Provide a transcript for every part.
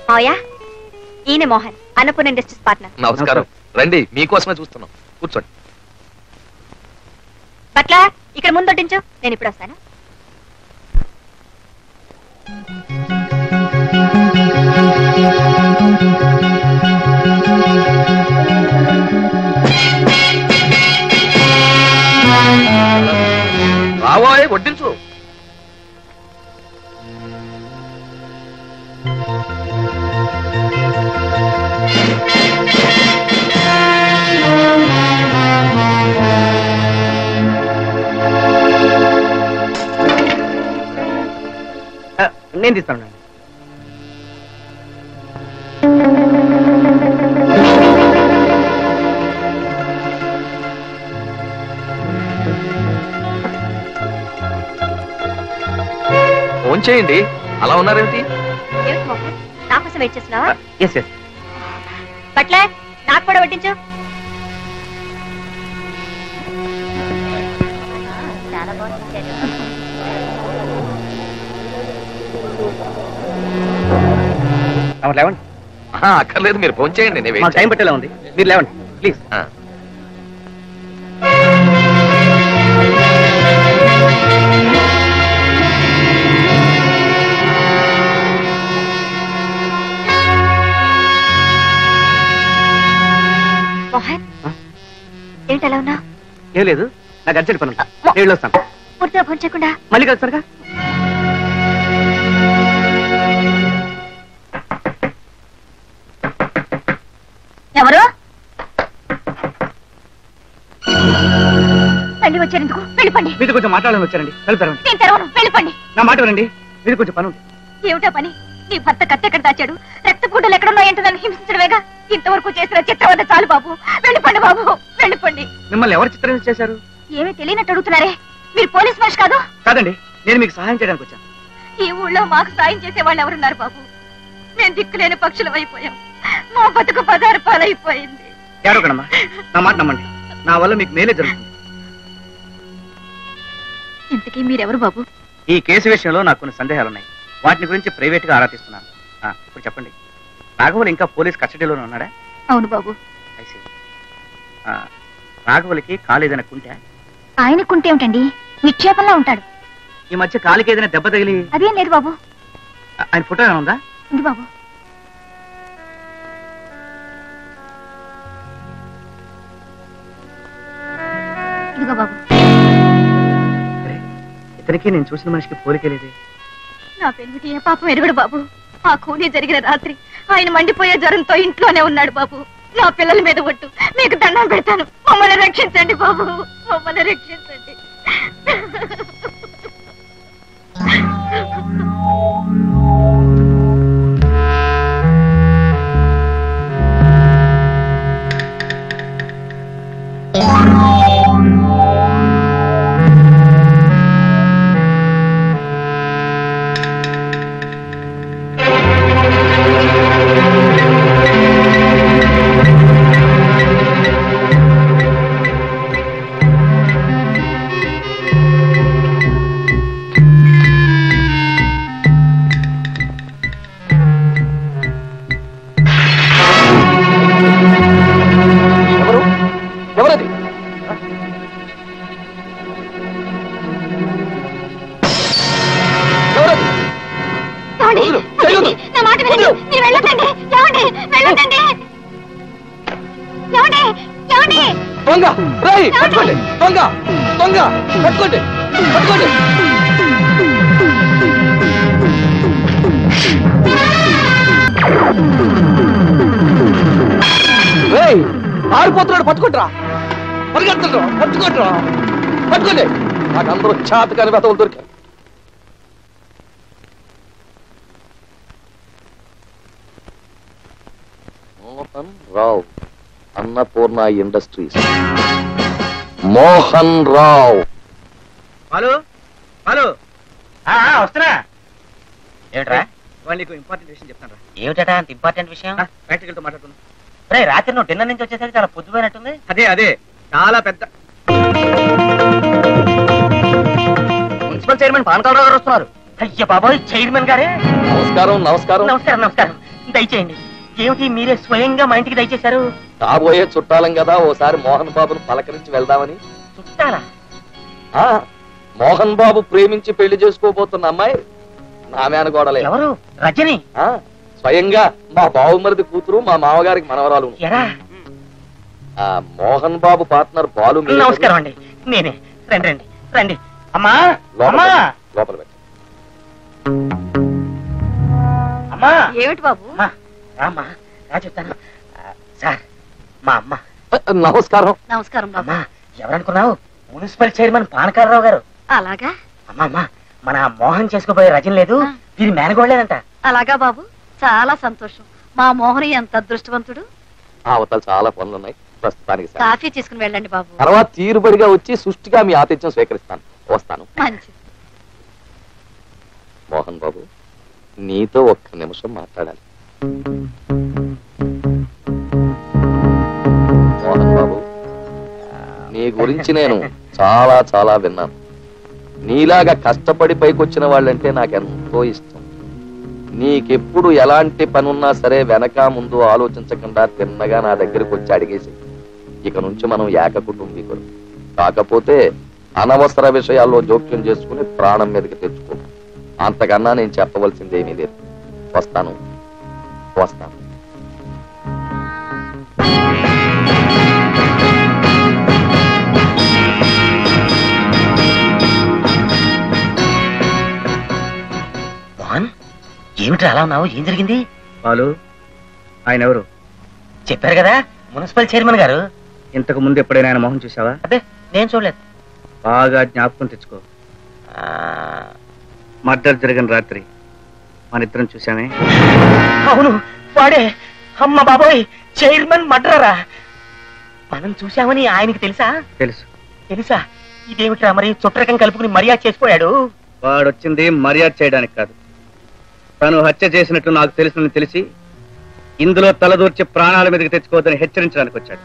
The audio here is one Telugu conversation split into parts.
మావయ్య, ఈయన మోహన్, అన్నపూర్ణ ఇండస్ట్రీస్ పార్ట్నర్. నమస్కారం. రండి, మీకోసమే చూస్తున్నాం. కూర్చోండి. పట్ల ఇక్కడ ముందు వడ్డించు, నేను ఇప్పుడు వస్తాను. రావోయ్, వడ్డించు. నేను తీస్తాను. ఫోన్ చేయండి. అలా ఉన్నారేమిటి? నా కోసం వెయిట్ చేస్తున్నావా? Yes yes. పట్ల నాకు కూడా వడ్డించు. చాలా బాగుంది. లేవండి. అక్కర్లేదు, మీరు ఫోన్ చేయండి. నేను టైం పెట్టేలా ఉంది, మీరు లేవండి ప్లీజ్. మోహన్, ఏంటి అలా ఉన్నా? ఏం లేదు, నాకు అర్జెంట్ పని. నేను వస్తాను. పూర్తిగా ఫోన్ చేయకుండా మళ్ళీ కలుస్తారుగా. ఎవరు? మళ్ళీ వచ్చారెందుకు? వెళ్ళిపండి. మీతో కొంచెం మాట్లాడాలని వచ్చారండి. వెళ్తారు. నేను తెరవను, వెళ్ళిపండి. నా మాట వినండి, మీరు కొంచెం పని ఉంది. ఏమిటా పని? నీ భర్త కత్తి ఎక్కడ దాచాడు? రక్తపూటలు ఎక్కడున్నాయంటే నన్ను హింసించడమేగా. ఇంతవరకు చేసిన చిత్రవద చాలు బాబు. వెళ్ళిపండి బాబు, వెళ్ళిపండి. మిమ్మల్ని ఎవరు చిత్రం చేశారు? ఏమీ తెలియనట్టు అడుగుతున్నారే. మీరు పోలీస్ మనిషి కాదు? కాదండి, నేను మీకు సహాయం చేయడానికి వచ్చాను. ఈ ఊళ్ళో మాకు సాయం చేసే వాళ్ళు ఎవరున్నారు బాబు? మేము దిక్కులేని పక్షులం అయిపోయాం. మా బతుకు పదారు పాలైపోయింది. ఏడవకడమ్మా, నా మాట నమ్మండి. నా వల్ల మీకు మేలే జరుగుతుంది. ఇంతకీ మీరెవరు బాబు? ఈ కేసు విషయంలో నాకు కొన్ని సందేహాలున్నాయి. వాటిని గురించి ప్రైవేట్ గా ఆరాధిస్తున్నాను. ఇప్పుడు చెప్పండి, రాఘవులు ఇంకా పోలీస్ కస్టడీలోనే ఉన్నాడా? అవును బాబు. రాఘవులకి కాలు ఏదైనా కుంటే? ఆయన కుంటే ఏమిటండి, నిక్షేపంలో ఉంటాడు. ఈ మధ్య కాలికి ఏదైనా దెబ్బ తగిలి? అదేం లేదు బాబు. ఆయన ఫోటో ఏమైనా ఉందా? ఉంది బాబు. ఇదిగో బాబు. ఇతనికి నేను చూసిన మనిషికి పోలికలేదే. నా పెళ్లికి ఏ పాపం ఎరుగుడు బాబు. ఆ కూలీ జరిగిన రాత్రి ఆయన మండిపోయే జ్వరంతో ఇంట్లోనే ఉన్నాడు బాబు. నా పిల్లల మీద ఒట్టు, మీకు దండం పెడతాను. మమ్మల్ని రక్షించండి బాబు, మమ్మల్ని రక్షించండి. ఆరిపోతున్నాడు, పట్టుకుంటారా, పరిగెత్తురా, పట్టుకుంటారా, పట్టుకోండి. నాకు అందరూ చాతకాని వెతలు దొరికారు. Mohan Rao, Annapurna industries. Mohan Rao. Hello hello, వస్తున్నా. ఏమిట్రా? వాళ్ళు నీకు ఇంపార్టెంట్ విషయం చెప్తాను. ఏమిటా అంత ఇంపార్టెంట్ విషయం? ప్రాక్టికల్తో మాట్లాడుతున్నా. రాత్రి నువ్వు డిన్నర్ నుంచి వచ్చేసరికి చాలా పొద్దుపోయినట్టుంది. అదే అదే, చాలా పెద్ద మున్సిపల్ చైర్మన్ పానకాలరావు గారు వస్తున్నారు. అయ్య బాబోయ్, చైర్మన్ గారే. నమస్కారం నమస్కారం. నమస్కారం నమస్కారం. దయచేయండి. ఏమిటి మీరే స్వయంగా మా ఇంటికి దయచేశారు? కాబోయే చుట్టాలం కదా, ఓసారి మోహన్ బాబును పలకరించి వెళ్దామని. చుట్టాలా? ఆ మోహన్ బాబు ప్రేమించి పెళ్లి చేసుకోబోతున్న అమ్మాయి నా మేనగోడలే. ఎవరు? రజని. స్వయంగా మా బావుమరిది కూతురు, మా మామగారికి మనవరాలు. ఎరా? మోహన్ బాబు పార్ట్నర్ బాలు. నమస్కారం అండి, నేనే. రండి రండి రండి. అమ్మా లోపల పెట్టండి. అమ్మా. ఏమిటి బాబు? రామ్మా, రా చెప్తాను. సార్, మా అమ్మ. నమస్కారం. నమస్కారం బాబు. అమ్మా, ఎవరనుకున్నావు? మున్సిపల్ చైర్మన్ పానకారరావు గారు. అలాగా? అమ్మా అమ్మా, మన మోహన్ చేసుకోబోయే రజని లేదు, వీరి మేనగోడలేదంట. అలాగా బాబు, చాలా సంతోషం. మా మోహన్ ఎంత అదృష్టవంతుడు. అవతల చాలా పనులున్నాయి ప్రస్తుతానికి. కాఫీ తీసుకుని వెళ్ళండి బాబు. తర్వాత తీరుబడిగా వచ్చి సృష్టిగా మీ ఆతిథ్యం స్వీకరిస్తాను. వస్తాను. మంచిది. మోహన్ బాబు, నీతో ఒక్క నిమిషం మాట్లాడాలి. మోహన్ బాబు, నీ గురించి నేను చాలా చాలా విన్నాను. నీలాగా కష్టపడి పైకొచ్చిన వాళ్ళంటే నాకెంతో ఇష్టం. నీకెప్పుడు ఎలాంటి పనున్నా సరే వెనక ముందు ఆలోచించకుండా తిన్నగా నా దగ్గరకు వచ్చి అడిగేసి, ఇక నుంచి మనం ఏక కుటుంబీకులు. కాకపోతే అనవసర విషయాల్లో జోక్యం చేసుకుని ప్రాణం మీదకి తెచ్చుకో. అంతకన్నా నేను చెప్పవలసిందేమీ లేదు. వస్తాను వస్తాను. మోహన్, ఏమిటి అలా ఉన్నావు? ఏం జరిగింది? బాలు, ఆయన ఎవరు? చెప్పారు కదా, మున్సిపల్ చైర్మన్ గారు. ఇంతకు ముందు ఎప్పుడైనా ఆయన మొహం చూసావా? అదే, నేను చూడలేదు. బాగా జ్ఞాపకం తెచ్చుకో. మర్డర్ జరిగిన రాత్రి మన ఇద్దరం చూసామే. అవును, వాడే. అమ్మ బాబోయ్, చైర్మన్ మర్డరరా? మనం చూసామని ఆయనకి తెలుసా? తెలుసు. తెలుసా? ఇదేమిట్రా మరి, చుట్టరకం కలుపుకుని మర్యాద చేసిపోయాడు. వాడొచ్చింది మర్యాద చేయడానికి కాదు, తను హత్య చేసినట్టు నాకు తెలుసునని తెలిసి ఇందులో తలదూర్చి ప్రాణాల మీదకి తెచ్చుకోవద్దని హెచ్చరించడానికి వచ్చాడు.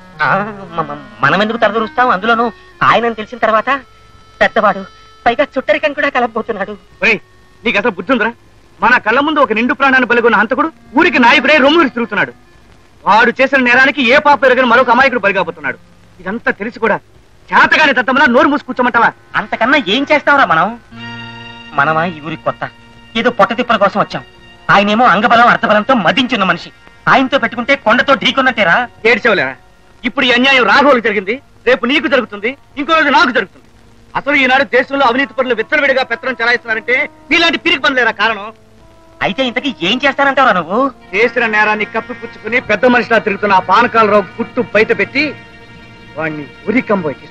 మనం ఎందుకు తలదూరుస్తాం? అందులోనూ ఆయనని తెలిసిన తర్వాత. పెద్దవాడు, పైగా చుట్టరికం కూడా కలపబోతున్నాడు. నీకు అసలు బుద్ధి ఉందిరా? మన కళ్ళ ముందు ఒక నిండు ప్రాణాన్ని బలిగొన్న హంతకుడు ఊరికి నాయకుడే రొమ్ములు తిరుగుతున్నాడు. వాడు చేసిన నేరానికి ఏ పాప ఎరగని మరొక అమాయకుడు బలిగాపోతున్నాడు. ఇదంతా తెలిసి కూడా చేతగానే దత్తమలా నోరు మూసి కూర్చోమంటావా? అంతకన్నా ఏం చేస్తావురా మనం? మనమా ఈ ఊరికి కొత్త, ఏదో పొట్ట తిప్పల కోసం వచ్చాం. ఆయనేమో అంగబలం అర్థబలంతో మదించున్న మనిషి. ఆయనతో పెట్టుకుంటే కొండతో ఢీకొన్నట్టేరా. ఏడ్చేవలేరా? ఇప్పుడు ఈ అన్యాయం రాఘవులు జరిగింది, రేపు నీకు జరుగుతుంది, ఇంకో రోజు నాకు జరుగుతుంది. అసలు ఈనాడు దేశంలో అవినీతి పనులు విచ్చలవిడిగా పెత్తనం చెలాయిస్తున్నారంటే నీలాంటి పిరికి పనులేరా కారణం? అయితే ఇంతకీ ఏం చేస్తానంటావా నువ్వు? చేసిన నేరాన్ని కప్పిపుచ్చుకుని పెద్ద మనిషిలా తిరుగుతున్న ఆ పానకాలరావు గుట్టు బయట పెట్టి వాణ్ణి ఉరికంబోయి